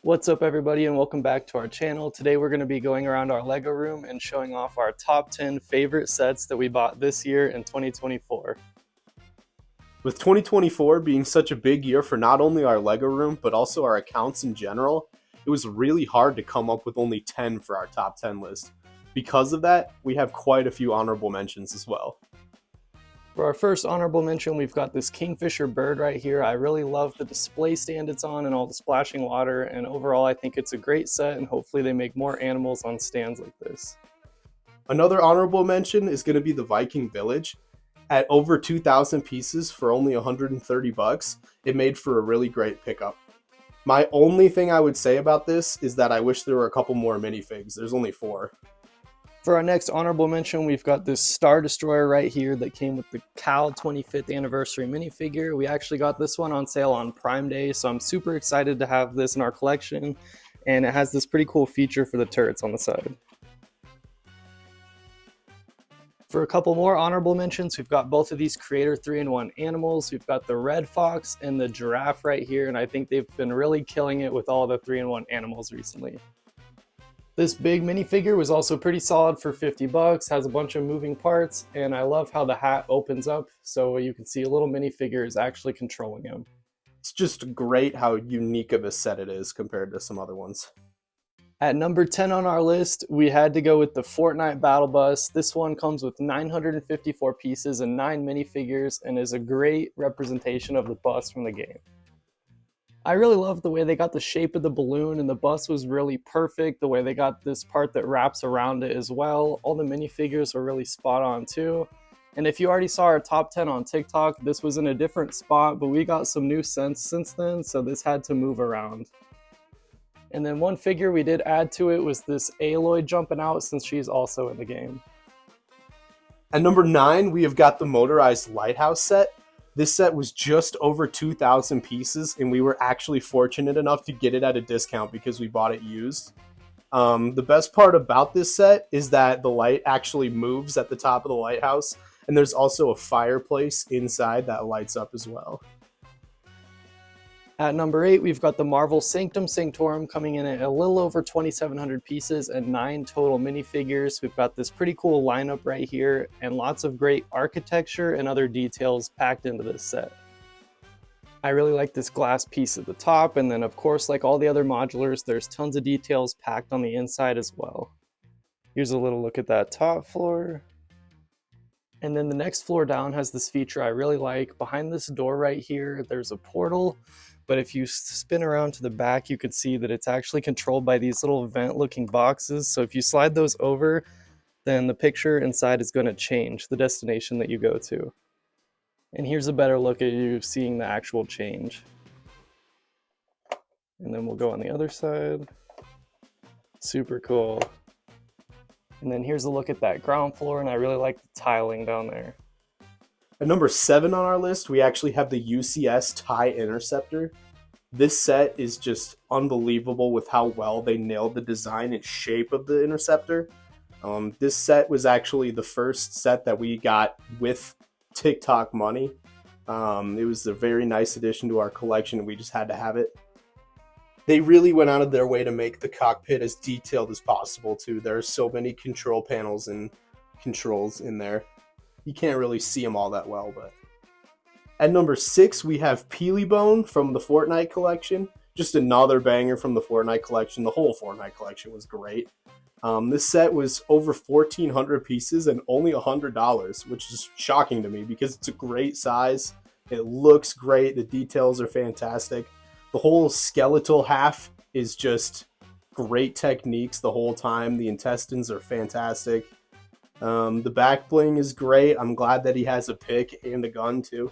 What's up everybody and welcome back to our channel. Today we're going to be going around our Lego room and showing off our top 10 favorite sets that we bought this year in 2024. With 2024 being such a big year for not only our Lego room, but also our accounts in general, it was really hard to come up with only 10 for our top 10 list. Because of that, we have quite a few honorable mentions as well. For our first honorable mention, we've got this kingfisher bird right here. I really love the display stand it's on and all the splashing water, and overall I think it's a great set and hopefully they make more animals on stands like this. Another honorable mention is going to be the Viking Village. At over 2,000 pieces for only 130 bucks, it made for a really great pickup. My only thing I would say about this is that I wish there were a couple more minifigs. There's only 4. For our next honorable mention, we've got this Star Destroyer right here that came with the Cal 25th anniversary minifigure. We actually got this one on sale on Prime Day, so I'm super excited to have this in our collection, and it has this pretty cool feature for the turrets on the side. For a couple more honorable mentions, we've got both of these Creator 3-in-1 animals. We've got the red fox and the giraffe right here, and I think they've been really killing it with all the 3-in-1 animals recently. This big minifigure was also pretty solid for 50 bucks, has a bunch of moving parts, and I love how the hat opens up so you can see a little minifigure is actually controlling him. It's just great how unique of a set it is compared to some other ones. At number 10 on our list, we had to go with the Fortnite Battle Bus. This one comes with 954 pieces and 9 minifigures and is a great representation of the bus from the game. I really love the way they got the shape of the balloon, and the bus was really perfect. The way they got this part that wraps around it as well. All the minifigures were really spot on too. And if you already saw our top 10 on TikTok, this was in a different spot, but we got some new scents since then, so this had to move around. And then one figure we did add to it was this Aloy jumping out, since she's also in the game. At number 9, we have got the Motorized Lighthouse set. This set was just over 2,000 pieces, and we were actually fortunate enough to get it at a discount because we bought it used. The best part about this set is that the light actually moves at the top of the lighthouse, and there's also a fireplace inside that lights up as well. At number 8, we've got the Marvel Sanctum Sanctorum coming in at a little over 2,700 pieces and 9 total minifigures. We've got this pretty cool lineup right here and lots of great architecture and other details packed into this set. I really like this glass piece at the top, and then of course, like all the other modulars, there's tons of details packed on the inside as well. Here's a little look at that top floor. And then the next floor down has this feature I really like. Behind this door right here, there's a portal. But if you spin around to the back, you could see that it's actually controlled by these little vent-looking boxes. So if you slide those over, then the picture inside is going to change the destination that you go to. And here's a better look at you seeing the actual change. And then we'll go on the other side. Super cool. And then here's a look at that ground floor, and I really like the tiling down there. At number 7 on our list, we actually have the UCS TIE Interceptor. This set is just unbelievable with how well they nailed the design and shape of the Interceptor. This set was actually the first set that we got with TikTok money. It was a very nice addition to our collection, and we just had to have it. They really went out of their way to make the cockpit as detailed as possible too. There are so many control panels and controls in there. You can't really see them all that well, but... At number 6, we have Peelybone from the Fortnite collection. Just another banger from the Fortnite collection. The whole Fortnite collection was great. This set was over 1,400 pieces and only $100, which is shocking to me because it's a great size. It looks great. The details are fantastic. The whole skeletal half is just great techniques the whole time. The intestines are fantastic. The back bling is great. I'm glad that he has a pick and a gun too.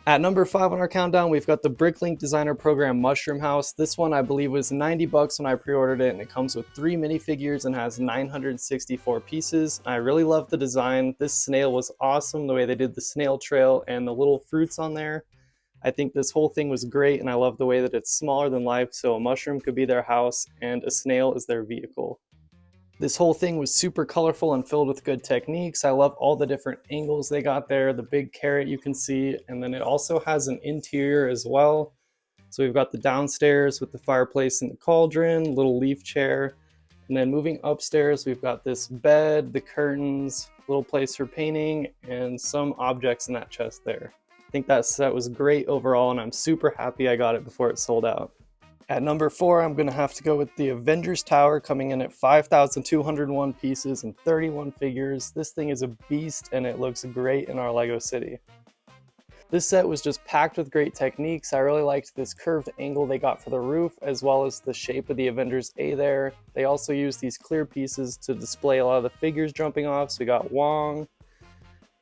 At number 5 on our countdown, we've got the Bricklink Designer Program Mushroom House. This one I believe was 90 bucks when I pre-ordered it, and it comes with 3 minifigures and has 964 pieces. I really love the design. This snail was awesome, the way they did the snail trail and the little fruits on there. I think this whole thing was great, and I love the way that it's smaller than life, so a mushroom could be their house and a snail is their vehicle. This whole thing was super colorful and filled with good techniques. I love all the different angles they got there, the big carrot you can see, and then it also has an interior as well. So we've got the downstairs with the fireplace and the cauldron, little leaf chair. And then moving upstairs, we've got this bed, the curtains, little place for painting, and some objects in that chest there. I think that set was great overall, and I'm super happy I got it before it sold out. At number 4, I'm going to have to go with the Avengers Tower, coming in at 5,201 pieces and 31 figures. This thing is a beast, and it looks great in our LEGO city. This set was just packed with great techniques. I really liked this curved angle they got for the roof, as well as the shape of the Avengers A there. They also used these clear pieces to display a lot of the figures jumping off. So we got Wong,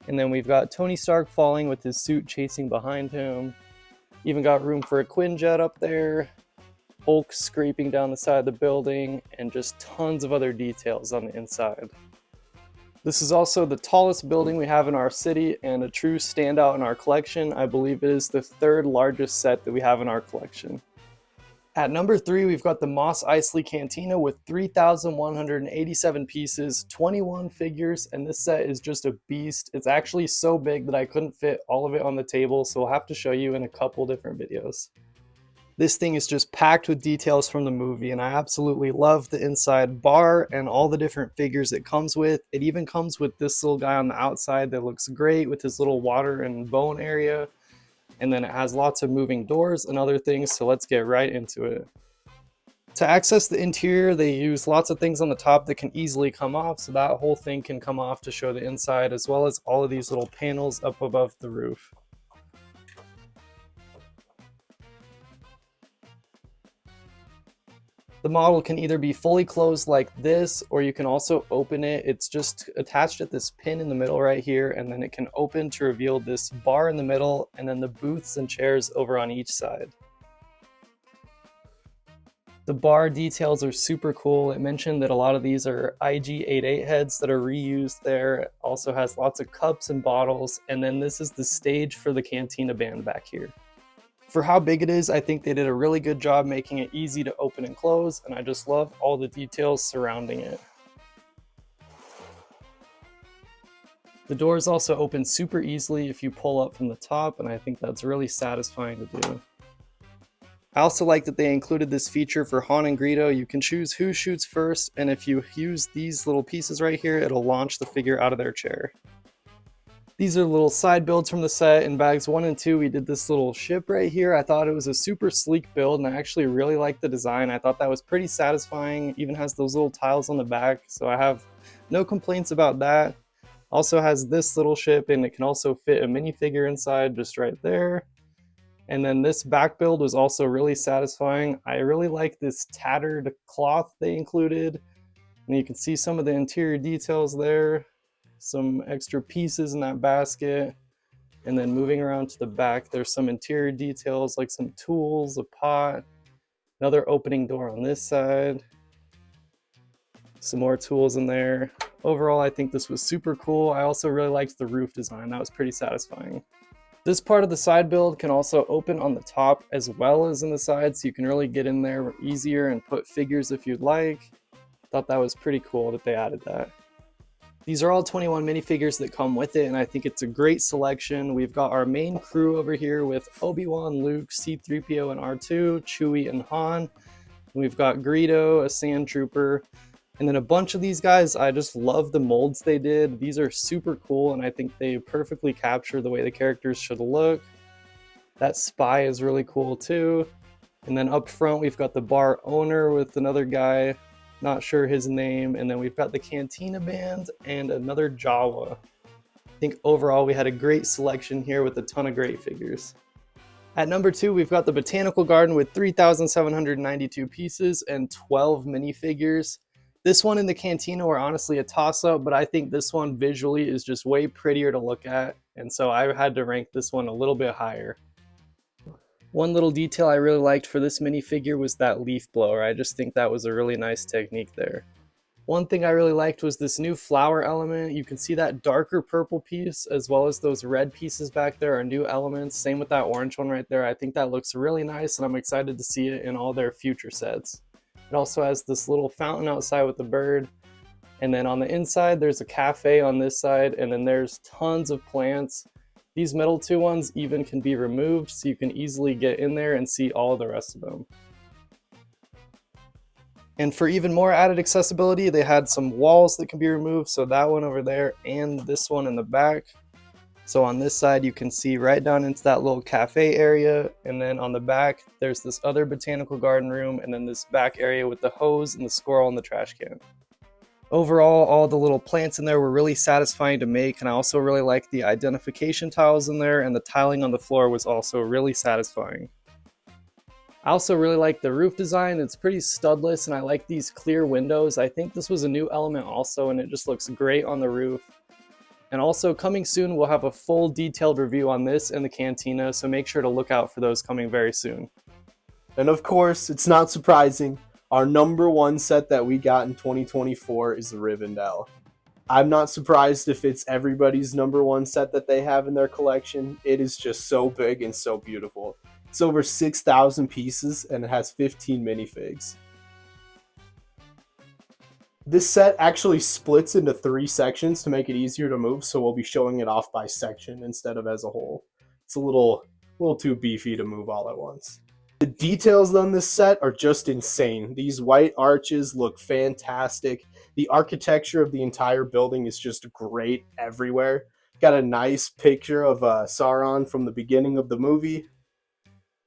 and then we've got Tony Stark falling with his suit chasing behind him. Even got room for a Quinjet up there, Hulk scraping down the side of the building, and just tons of other details on the inside. This is also the tallest building we have in our city and a true standout in our collection. I believe it is the 3rd largest set that we have in our collection. At number 3, we've got the Mos Eisley Cantina with 3,187 pieces, 21 figures, and this set is just a beast. It's actually so big that I couldn't fit all of it on the table, so we'll have to show you in a couple different videos. This thing is just packed with details from the movie, and I absolutely love the inside bar and all the different figures it comes with. It even comes with this little guy on the outside that looks great with his little water and bone area. And then it has lots of moving doors and other things, so let's get right into it. To access the interior, they use lots of things on the top that can easily come off, so that whole thing can come off to show the inside, as well as all of these little panels up above the roof. The model can either be fully closed like this, or you can also open it. It's just attached at this pin in the middle right here, and then it can open to reveal this bar in the middle, and then the booths and chairs over on each side. The bar details are super cool. It mentioned that a lot of these are IG-88 heads that are reused there. It also has lots of cups and bottles, and then this is the stage for the Cantina band back here. For how big it is, I think they did a really good job making it easy to open and close, and I just love all the details surrounding it. The doors also open super easily if you pull up from the top, and I think that's really satisfying to do. I also like that they included this feature for Han and Greedo. You can choose who shoots first, and if you use these little pieces right here, it'll launch the figure out of their chair. These are little side builds from the set. In bags 1 and 2, we did this little ship right here. I thought it was a super sleek build, and I actually really liked the design. I thought that was pretty satisfying. It even has those little tiles on the back, so I have no complaints about that. Also has this little ship, and it can also fit a minifigure inside just right there. And then this back build was also really satisfying. I really like this tattered cloth they included, and you can see some of the interior details there. Some extra pieces in that basket, and then moving around to the back, there's some interior details like some tools, a pot, another opening door on this side, some more tools in there. Overall, I think this was super cool. I also really liked the roof design. That was pretty satisfying. This part of the side build can also open on the top as well as in the side, so you can really get in there easier and put figures if you'd like. Thought that was pretty cool that they added that. These are all 21 minifigures that come with it, and I think it's a great selection. We've got our main crew over here with Obi-Wan, Luke, C-3PO and R2, Chewie and Han. We've got Greedo, a sand trooper, and then a bunch of these guys. I just love the molds they did. These are super cool, and I think they perfectly capture the way the characters should look. That spy is really cool too. And then up front, we've got the bar owner with another guy. Not sure his name, and then we've got the Cantina band and another Jawa. I think overall we had a great selection here with a ton of great figures. At number 2, we've got the Botanical Garden with 3,792 pieces and 12 minifigures. This one and the Cantina were honestly a toss-up, but I think this one visually is just way prettier to look at, and so I had to rank this one a little bit higher. One little detail I really liked for this minifigure was that leaf blower. I just think that was a really nice technique there. One thing I really liked was this new flower element. You can see that darker purple piece as well as those red pieces back there are new elements. Same with that orange one right there. I think that looks really nice, and I'm excited to see it in all their future sets. It also has this little fountain outside with the bird. And then on the inside, there's a cafe on this side, and then there's tons of plants. These middle two ones even can be removed, so you can easily get in there and see all the rest of them. And for even more added accessibility, they had some walls that can be removed, so that one over there and this one in the back. So on this side, you can see right down into that little cafe area, and then on the back, there's this other botanical garden room, and then this back area with the hose and the squirrel and the trash can. Overall, all the little plants in there were really satisfying to make, and I also really liked the identification tiles in there, and the tiling on the floor was also really satisfying. I also really like the roof design. It's pretty studless, and I like these clear windows. I think this was a new element also, and it just looks great on the roof. And also, coming soon, we'll have a full detailed review on this and the cantina, so make sure to look out for those coming very soon. And of course, it's not surprising, our number one set that we got in 2024 is the Rivendell. I'm not surprised if it's everybody's number one set that they have in their collection. It is just so big and so beautiful. It's over 6,000 pieces and it has 15 minifigs. This set actually splits into 3 sections to make it easier to move, so we'll be showing it off by section instead of as a whole. It's a little too beefy to move all at once. The details on this set are just insane. These white arches look fantastic. The architecture of the entire building is just great everywhere. Got a nice picture of Sauron from the beginning of the movie,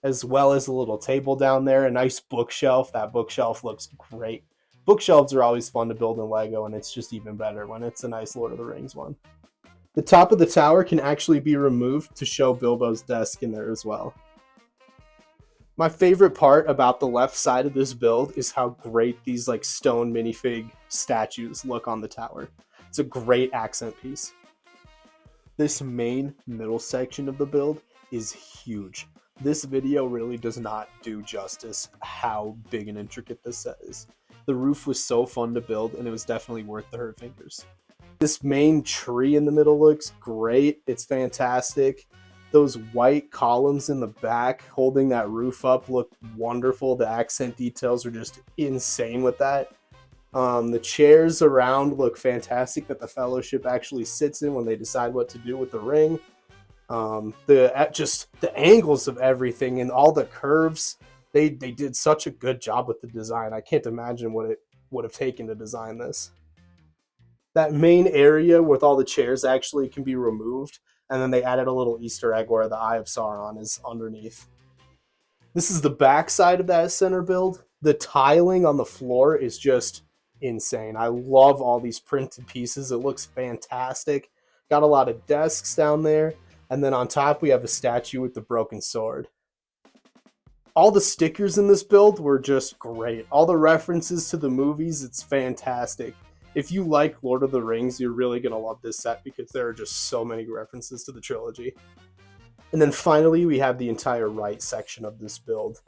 as well as a little table down there, a nice bookshelf. That bookshelf looks great. Bookshelves are always fun to build in LEGO, and it's just even better when it's a nice Lord of the Rings one. The top of the tower can actually be removed to show Bilbo's desk in there as well. My favorite part about the left side of this build is how great these like stone minifig statues look on the tower. It's a great accent piece. This main middle section of the build is huge. This video really does not do justice how big and intricate this set is. The roof was so fun to build, and it was definitely worth the hurt fingers. This main tree in the middle looks great. It's fantastic. Those white columns in the back holding that roof up look wonderful. The accent details are just insane with that. The chairs around look fantastic that the Fellowship actually sits in when they decide what to do with the ring. The angles of everything and all the curves, they did such a good job with the design. I can't imagine what it would have taken to design this. That main area with all the chairs actually can be removed, and then they added a little Easter egg where the Eye of Sauron is underneath. This is the back side of that center build. The tiling on the floor is just insane. I love all these printed pieces. It looks fantastic. Got a lot of desks down there. And then on top, we have a statue with the broken sword. All the stickers in this build were just great. All the references to the movies, it's fantastic. If you like Lord of the Rings, you're really going to love this set because there are just so many references to the trilogy. And then finally, we have the entire right section of this build.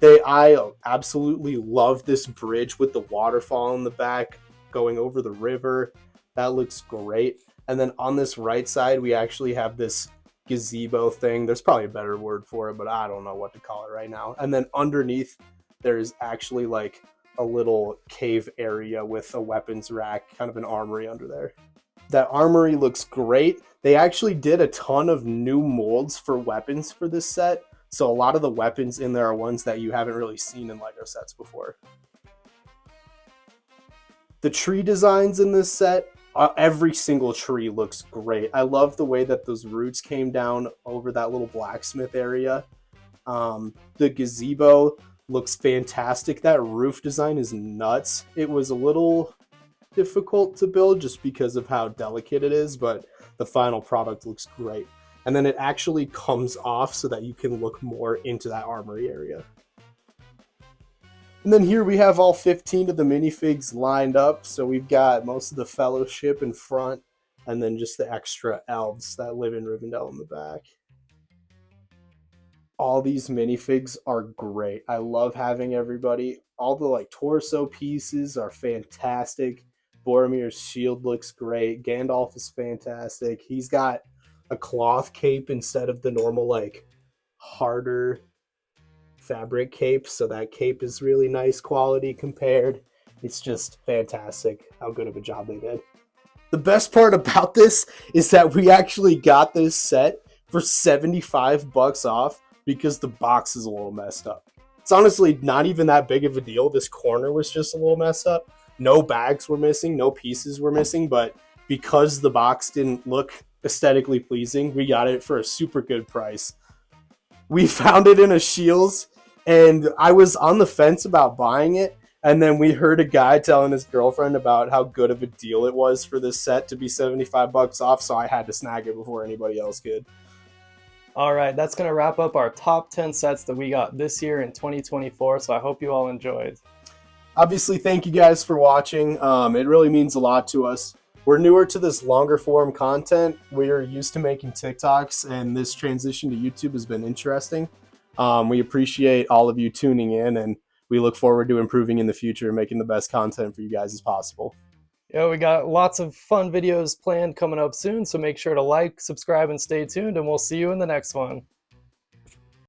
I absolutely love this bridge with the waterfall in the back going over the river. That looks great. And then on this right side, we actually have this gazebo thing. There's probably a better word for it, but I don't know what to call it right now. And then underneath, there's actually like a little cave area with a weapons rack, kind of an armory under there. That armory looks great. They actually did a ton of new molds for weapons for this set. So a lot of the weapons in there are ones that you haven't really seen in LEGO sets before. The tree designs in this set, every single tree looks great. I love the way that those roots came down over that little blacksmith area. The gazebo looks fantastic. That roof design is nuts. It was a little difficult to build just because of how delicate it is, but the final product looks great. And then it actually comes off so that you can look more into that armory area. And then here we have all 15 of the minifigs lined up. So we've got most of the Fellowship in front, and then just the extra elves that live in Rivendell in the back. All these minifigs are great. I love having everybody. All the like torso pieces are fantastic. Boromir's shield looks great. Gandalf is fantastic. He's got a cloth cape instead of the normal like harder fabric cape, so that cape is really nice quality compared. It's just fantastic how good of a job they did. The best part about this is that we actually got this set for 75 bucks off because the box is a little messed up. It's honestly not even that big of a deal. This corner was just a little messed up. No bags were missing, no pieces were missing, but because the box didn't look aesthetically pleasing, we got it for a super good price. We found it in a Shields, and I was on the fence about buying it, and then we heard a guy telling his girlfriend about how good of a deal it was for this set to be 75 bucks off, so I had to snag it before anybody else could. All right, that's going to wrap up our top 10 sets that we got this year in 2024, so I hope you all enjoyed. Obviously, thank you guys for watching. It really means a lot to us. We're newer to this longer form content. We're used to making TikToks, and this transition to YouTube has been interesting. We appreciate all of you tuning in, and we look forward to improving in the future and making the best content for you guys as possible. Yeah, we got lots of fun videos planned coming up soon, so make sure to like, subscribe, and stay tuned, and we'll see you in the next one.